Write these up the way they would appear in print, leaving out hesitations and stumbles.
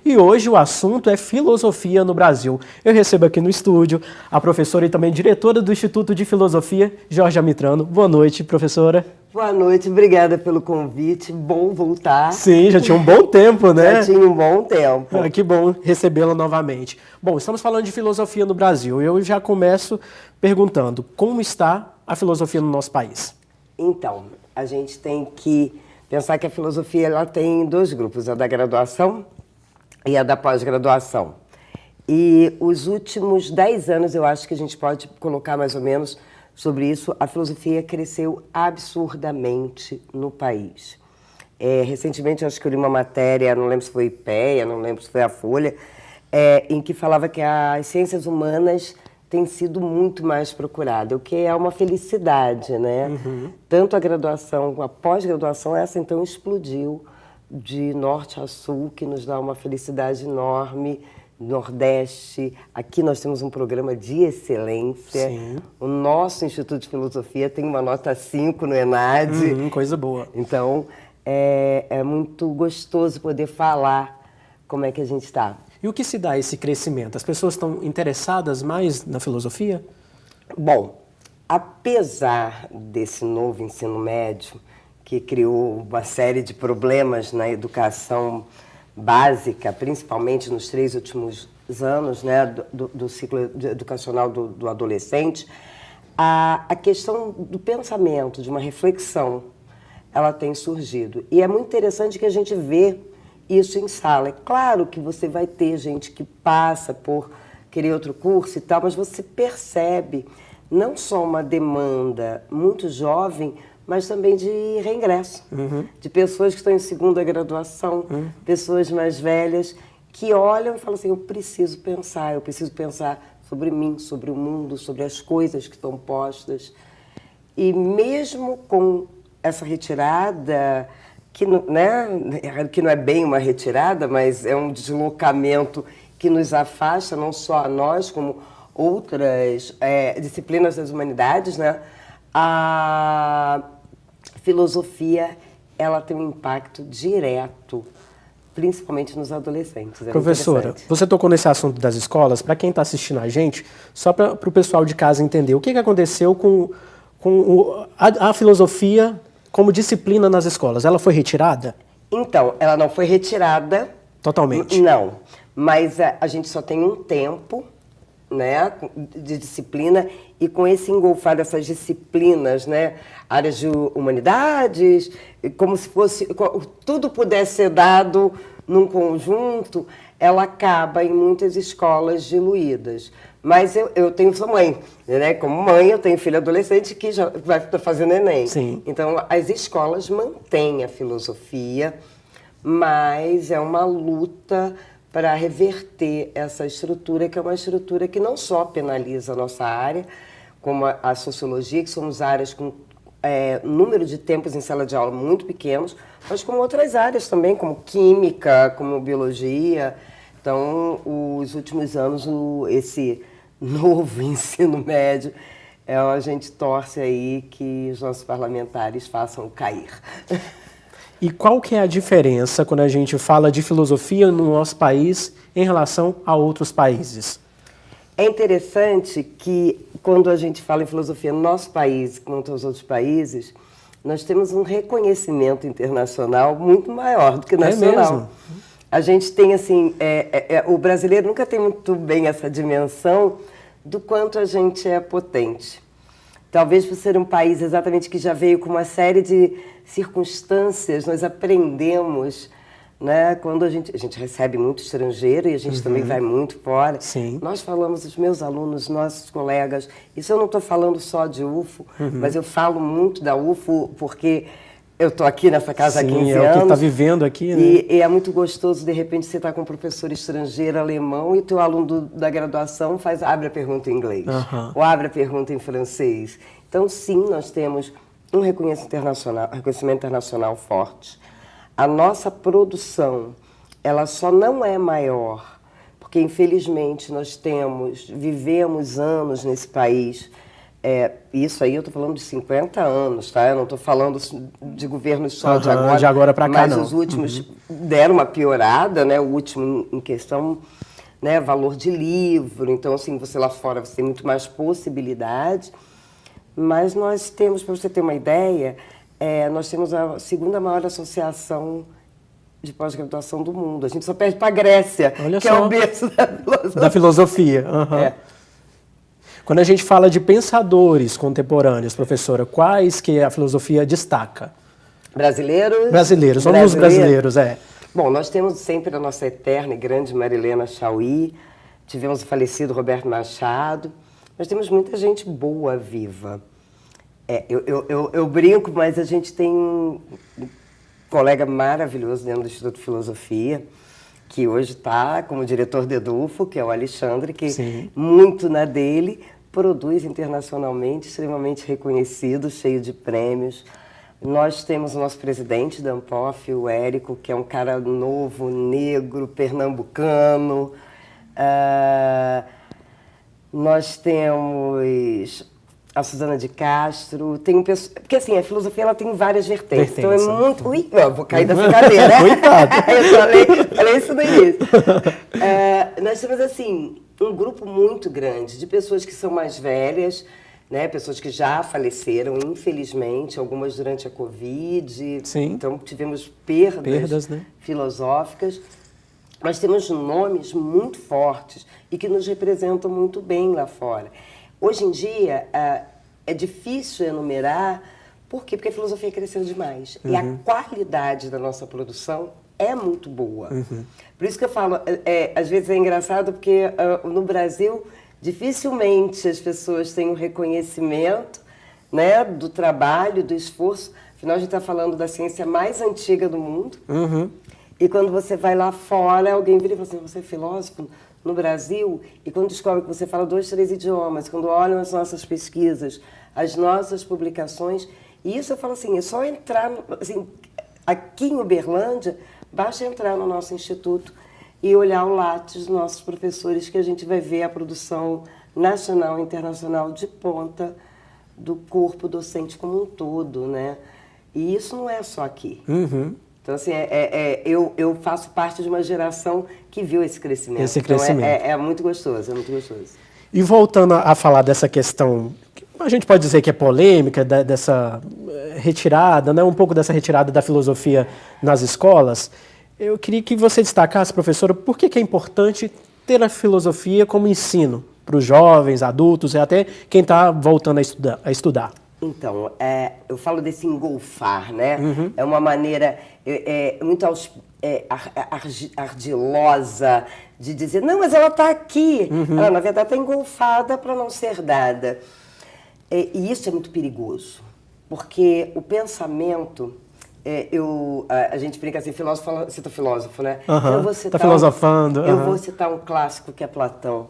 E hoje o assunto é filosofia no Brasil. Eu recebo aqui no estúdio a professora e também diretora do Instituto de Filosofia, Georgia Mitrano. Boa noite, professora. Boa noite, obrigada pelo convite. Bom voltar. Sim, já tinha um bom tempo, né? Já tinha um bom tempo. Ah, que bom recebê-la novamente. Bom, estamos falando de filosofia no Brasil. Eu já começo perguntando, como está a filosofia no nosso país? Então, a gente tem que pensar que a filosofia ela tem dois grupos, a da graduação e a da pós-graduação. E os últimos 10 anos, eu acho que a gente pode colocar mais ou menos sobre isso, a filosofia cresceu absurdamente no país. Recentemente, eu acho que eu li uma matéria, não lembro se foi IPEA, não lembro se foi a Folha, em que falava que as ciências humanas têm sido muito mais procuradas, o que é uma felicidade, né? Tanto a graduação como a pós-graduação, essa então explodiu de norte a sul, que nos dá uma felicidade enorme. Nordeste, aqui nós temos um programa de excelência. Sim. O nosso Instituto de Filosofia tem uma nota 5 no ENAD. Coisa boa. Então, é muito gostoso poder falar como é que a gente está. E o que se dá esse crescimento? As pessoas estão interessadas mais na filosofia? Bom, apesar desse novo ensino médio, que criou uma série de problemas na educação básica, principalmente nos 3 últimos anos, né, do ciclo educacional do adolescente, a questão do pensamento, de uma reflexão, ela tem surgido. E é muito interessante que a gente vê isso em sala. É claro que você vai ter gente que passa por querer outro curso e tal, mas você percebe não só uma demanda muito jovem, mas também de reingresso, de pessoas que estão em segunda graduação, pessoas mais velhas, que olham e falam assim, eu preciso pensar sobre mim, sobre o mundo, sobre as coisas que estão postas. E mesmo com essa retirada, que não é bem uma retirada, mas é um deslocamento que nos afasta, não só a nós, como outras disciplinas das humanidades, né? A filosofia, ela tem um impacto direto, principalmente nos adolescentes. Professora, você tocou nesse assunto das escolas. Para quem está assistindo a gente, só para o pessoal de casa entender, o que aconteceu com a filosofia como disciplina nas escolas? Ela foi retirada? Então, ela não foi retirada. Totalmente? Não, mas a gente só tem um tempo, né, de disciplina, e com esse engolfar dessas disciplinas, né, áreas de humanidades, como se fosse tudo pudesse ser dado num conjunto, ela acaba em muitas escolas diluídas. Mas eu sou mãe, né? Como mãe, eu tenho filho adolescente que já vai estar fazendo Enem. Sim. Então, as escolas mantêm a filosofia, mas é uma luta para reverter essa estrutura, que é uma estrutura que não só penaliza a nossa área, como a sociologia, que somos áreas com número de tempos em sala de aula muito pequenos, mas como outras áreas também, como química, como biologia. Então, os últimos anos, esse novo ensino médio, a gente torce aí que os nossos parlamentares façam cair. E qual que é a diferença quando a gente fala de filosofia no nosso país em relação a outros países? É interessante que, quando a gente fala em filosofia no nosso país, quanto aos outros países, nós temos um reconhecimento internacional muito maior do que nacional. É mesmo? A gente tem, assim, o brasileiro nunca tem muito bem essa dimensão do quanto a gente é potente. Talvez por ser um país exatamente que já veio com uma série de circunstâncias, nós aprendemos, né? Quando a gente recebe muito estrangeiro e a gente também vai muito fora. Sim. Nós falamos, os meus alunos, nossos colegas, isso eu não estou falando só de UFO, mas eu falo muito da UFO porque eu estou aqui nessa casa há 15 anos. Sim, é o que está vivendo aqui, né? E é muito gostoso, de repente, você estar com um professor estrangeiro, alemão, e o teu aluno da graduação abre a pergunta em inglês, ou abre a pergunta em francês. Então, sim, nós temos um reconhecimento internacional forte. A nossa produção, ela só não é maior, porque, infelizmente, nós vivemos anos nesse país Isso aí eu estou falando de 50 anos, tá? Eu não estou falando de governos só de agora para cá, mas não. Os últimos deram uma piorada, né? O último em questão, né? Valor de livro. Então, assim, você lá fora você tem muito mais possibilidade. Mas nós temos, para você ter uma ideia, nós temos a segunda maior associação de pós-graduação do mundo. A gente só perde para a Grécia, Olha que só. é o berço da filosofia. Da filosofia. Quando a gente fala de pensadores contemporâneos, professora, quais que a filosofia destaca? Brasileiros? Brasileiros, vamos nos brasileiros, Bom, nós temos sempre a nossa eterna e grande Marilena Chaui, tivemos o falecido Roberto Machado, nós temos muita gente boa viva. Eu brinco, mas a gente tem um colega maravilhoso dentro do Instituto de Filosofia, que hoje está como diretor do Edufo, que é o Alexandre, que Sim. muito na dele, produz internacionalmente, extremamente reconhecido, cheio de prêmios. Nós temos o nosso presidente da Ampof, o Érico, que é um cara novo, negro, pernambucano. Nós temos a Suzana de Castro, tem um pessoal... Porque assim, a filosofia ela tem várias vertentes. Então é muito... Ui, eu vou cair dessa cadeira. Coitado. Eu falei isso no início. Nós temos assim, um grupo muito grande de pessoas que são mais velhas, né? Pessoas que já faleceram, infelizmente, algumas durante a Covid. Sim. Então tivemos perdas né? filosóficas. Mas temos nomes muito fortes e que nos representam muito bem lá fora. Hoje em dia, é difícil enumerar, por quê? Porque a filosofia cresceu demais. E a qualidade da nossa produção é muito boa. Por isso que eu falo, às vezes é engraçado, porque no Brasil, dificilmente as pessoas têm um reconhecimento, né, do trabalho, do esforço. Afinal, a gente está falando da ciência mais antiga do mundo. E quando você vai lá fora, alguém vira e fala assim, você é filósofo no Brasil? E quando descobre que você fala 2, 3 idiomas, quando olham as nossas pesquisas, as nossas publicações, e isso eu falo assim, é só entrar, assim, aqui em Uberlândia, basta entrar no nosso instituto e olhar o Lattes dos nossos professores, que a gente vai ver a produção nacional e internacional de ponta do corpo docente como um todo, né? E isso não é só aqui. Então, assim, eu faço parte de uma geração que viu esse crescimento. Então, é muito gostoso, é muito gostoso. E voltando a falar dessa questão, a gente pode dizer que é polêmica, dessa retirada, né, um pouco dessa retirada da filosofia nas escolas, eu queria que você destacasse, professora, por que é importante ter a filosofia como ensino para os jovens, adultos e até quem está voltando a estudar. Então, eu falo desse engolfar, né? É uma maneira muito ardilosa de dizer, não, mas ela está aqui. Ela, na verdade, está engolfada para não ser dada. E isso é muito perigoso, porque o pensamento... a gente brinca assim, filósofo cita filósofo, né? Eu vou citar filosofando. Eu vou citar um clássico que é Platão.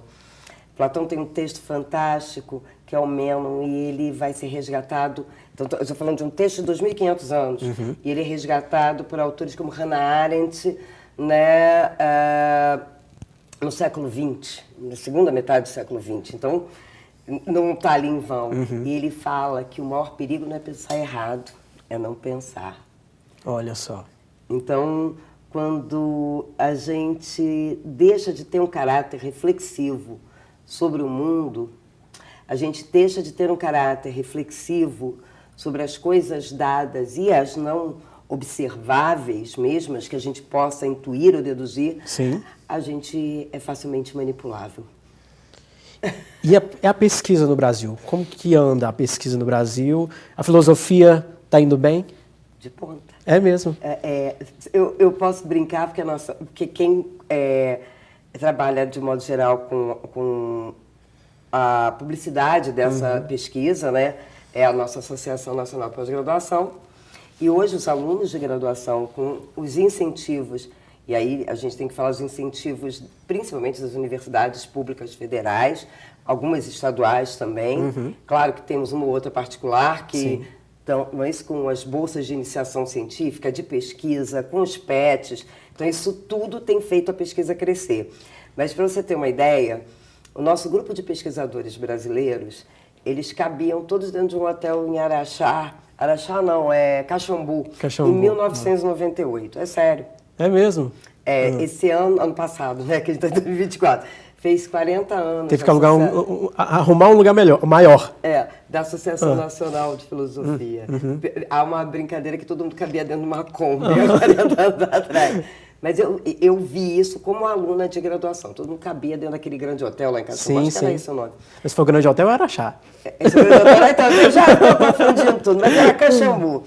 Platão tem um texto fantástico, que é o Mênon, e ele vai ser resgatado... Então, eu estou falando de um texto de 2.500 anos, e ele é resgatado por autores como Hannah Arendt, né, no século XX, na segunda metade do século XX. Então, não está ali em vão. E ele fala que o maior perigo não é pensar errado, é não pensar. Olha só. Então, quando a gente deixa de ter um caráter reflexivo sobre o mundo, a gente deixa de ter um caráter reflexivo sobre as coisas dadas e as não observáveis mesmas, que a gente possa intuir ou deduzir, Sim. A gente é facilmente manipulável. E a pesquisa no Brasil? Como que anda a pesquisa no Brasil? A filosofia está indo bem? De ponta. É mesmo? Eu posso brincar, porque quem trabalha, de modo geral, com a publicidade dessa pesquisa, né, é a nossa Associação Nacional de Pós-Graduação. E hoje os alunos de graduação, com os incentivos, e aí a gente tem que falar dos incentivos, principalmente das universidades públicas federais, algumas estaduais também. Claro que temos uma ou outra particular que... Então, mas com as bolsas de iniciação científica, de pesquisa, com os PETs, então isso tudo tem feito a pesquisa crescer. Mas para você ter uma ideia, o nosso grupo de pesquisadores brasileiros, eles cabiam todos dentro de um hotel em Araxá. Araxá não, é Caxambu, Caxambu. em 1998. É sério. É mesmo? Esse ano passado, né, que a gente está em 2024, fez 40 anos. Teve que arrumar um lugar maior. Da Associação Nacional de Filosofia. Há uma brincadeira que todo mundo cabia dentro de uma Kombi, há 40 anos atrás. Mas eu vi isso como aluna de graduação. Todo mundo cabia dentro daquele grande hotel lá em Caxambu. Acho que era esse o nome. Mas foi o grande hotel, era Araxá. Esse grande hotel, então, eu já estou confundindo tudo, mas era Caxambu.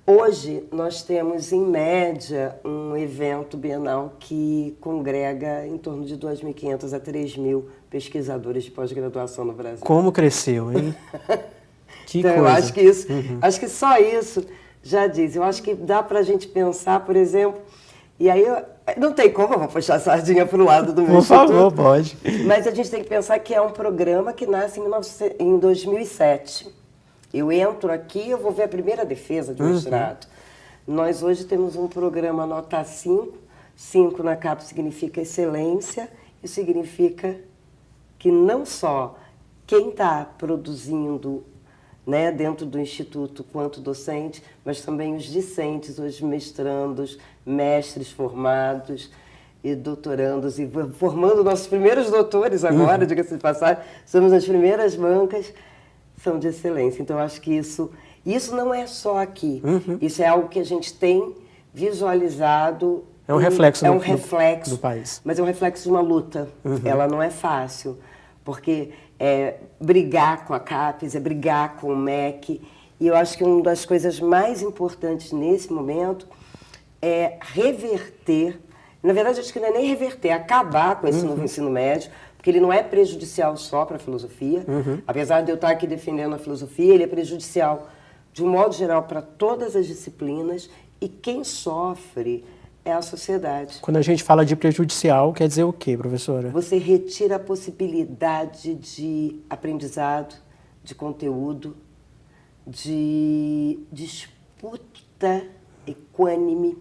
Hoje, nós temos, em média, um evento bienal que congrega em torno de 2.500 a 3.000 pesquisadores de pós-graduação no Brasil. Como cresceu, hein? Que então, coisa. Eu acho que isso, acho que só isso já diz. Eu acho que dá para a gente pensar, por exemplo, e aí não tem como, eu vou puxar a sardinha para o lado do meu instituto. Por favor, pode. Mas a gente tem que pensar que é um programa que nasce em 2007. Eu entro aqui, eu vou ver a primeira defesa de mestrado. Nós hoje temos um programa nota 5. 5 na capa significa excelência. Isso significa que não só quem está produzindo, né, dentro do Instituto quanto docente, mas também os discentes, os mestrandos, mestres formados e doutorandos, e formando nossos primeiros doutores agora, diga-se de passagem, somos as primeiras bancas, são de excelência. Então, eu acho que isso não é só aqui. Isso é algo que a gente tem visualizado. É um reflexo, do país. Mas é um reflexo de uma luta. Ela não é fácil, porque brigar com a CAPES, brigar com o MEC. E eu acho que uma das coisas mais importantes nesse momento é reverter. Na verdade, acho que não é nem reverter, é acabar com esse novo ensino médio, porque ele não é prejudicial só para a filosofia. Apesar de eu estar aqui defendendo a filosofia, ele é prejudicial, de um modo geral, para todas as disciplinas, e quem sofre é a sociedade. Quando a gente fala de prejudicial, quer dizer o quê, professora? Você retira a possibilidade de aprendizado, de conteúdo, de disputa equânime,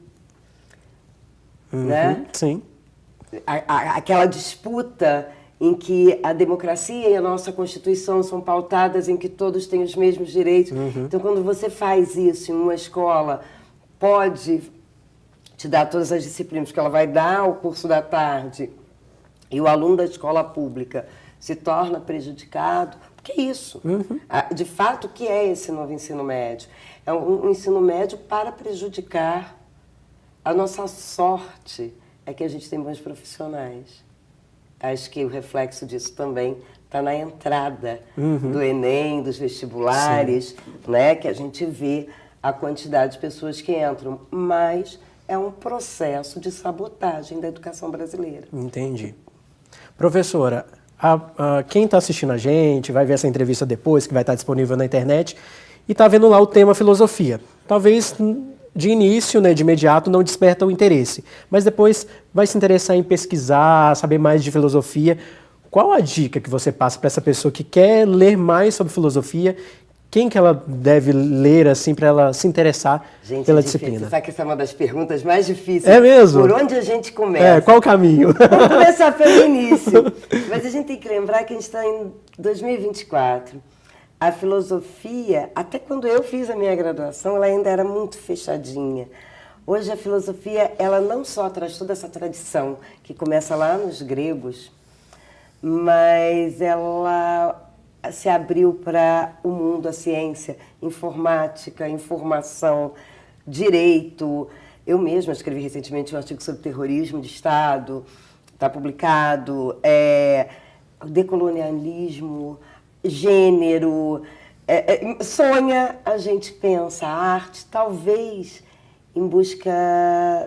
né? Sim. Aquela disputa em que a democracia e a nossa Constituição são pautadas em que todos têm os mesmos direitos. Então, quando você faz isso em uma escola, pode te dar todas as disciplinas, porque ela vai dar o curso da tarde, e o aluno da escola pública se torna prejudicado. Porque é isso. De fato, o que é esse novo ensino médio? É um ensino médio para prejudicar. A nossa sorte é que a gente tem bons profissionais. Acho que o reflexo disso também está na entrada do Enem, dos vestibulares, né, que a gente vê a quantidade de pessoas que entram. Mas é um processo de sabotagem da educação brasileira. Entendi. Professora, quem está assistindo a gente, vai ver essa entrevista depois, que vai estar disponível na internet, e está vendo lá o tema filosofia. Talvez de início, né, de imediato, não desperta o interesse, mas depois vai se interessar em pesquisar, saber mais de filosofia. Qual a dica que você passa para essa pessoa que quer ler mais sobre filosofia? Quem que ela deve ler, assim, para ela se interessar pela disciplina? Você sabe que essa é uma das perguntas mais difíceis. É mesmo? Por onde a gente começa? Qual o caminho? Vamos começar pelo início. Mas a gente tem que lembrar que a gente está em 2024. A filosofia, até quando eu fiz a minha graduação, ela ainda era muito fechadinha. Hoje a filosofia, ela não só traz toda essa tradição que começa lá nos gregos, mas ela se abriu para o mundo, a ciência, informática, informação, direito. Eu mesma escrevi recentemente um artigo sobre terrorismo de Estado, está publicado, decolonialismo, gênero. Sonha, a gente pensa, a arte, talvez em busca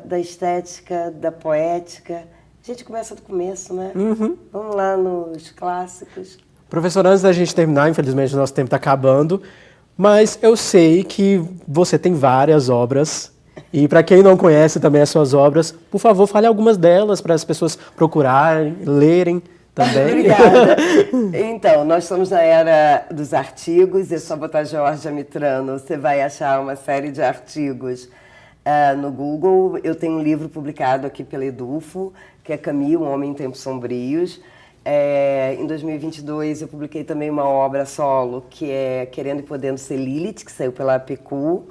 da estética, da poética. A gente começa do começo, né? Vamos lá nos clássicos. Professor, antes da gente terminar, infelizmente o nosso tempo está acabando, mas eu sei que você tem várias obras, e para quem não conhece também as suas obras, por favor, fale algumas delas para as pessoas procurarem, lerem também. Obrigada. Então, nós estamos na era dos artigos, é só botar Georgia Mitrano, você vai achar uma série de artigos no Google. Eu tenho um livro publicado aqui pela Edufo, que é Camille, Um Homem em Tempos Sombrios, Em 2022 eu publiquei também uma obra solo, que é Querendo e Podendo Ser Lilith, que saiu pela APECU,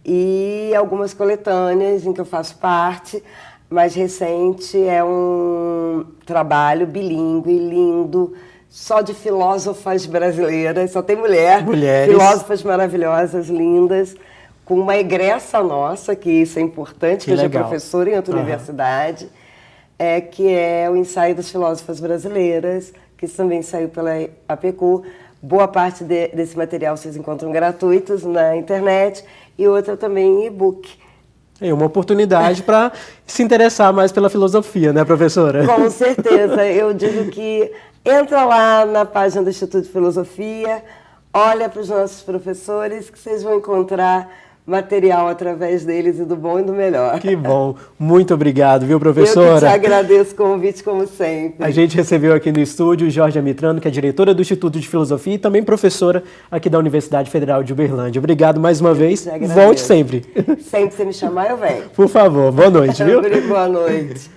e algumas coletâneas em que eu faço parte. Mais recente é um trabalho bilíngue, lindo, só de filósofas brasileiras, só tem Mulheres. Filósofas maravilhosas, lindas, com uma egressa nossa, que isso é importante, que eu sou professora em outra universidade, que é o Ensaio das Filósofas Brasileiras, que também saiu pela APECU. Boa parte desse material vocês encontram gratuitos na internet e outra também em e-book. É uma oportunidade para se interessar mais pela filosofia, né, professora? Com certeza. Eu digo que entra lá na página do Instituto de Filosofia, olha para os nossos professores, que vocês vão encontrar material através deles e do bom e do melhor. Que bom. Muito obrigado, viu, professora? Eu que te agradeço o convite, como sempre. A gente recebeu aqui no estúdio Jorge Mitrano, que é diretora do Instituto de Filosofia e também professora aqui da Universidade Federal de Uberlândia. Obrigado mais uma vez. Volte sempre. Sempre que você me chamar, eu venho. Por favor. Boa noite, viu? Boa noite.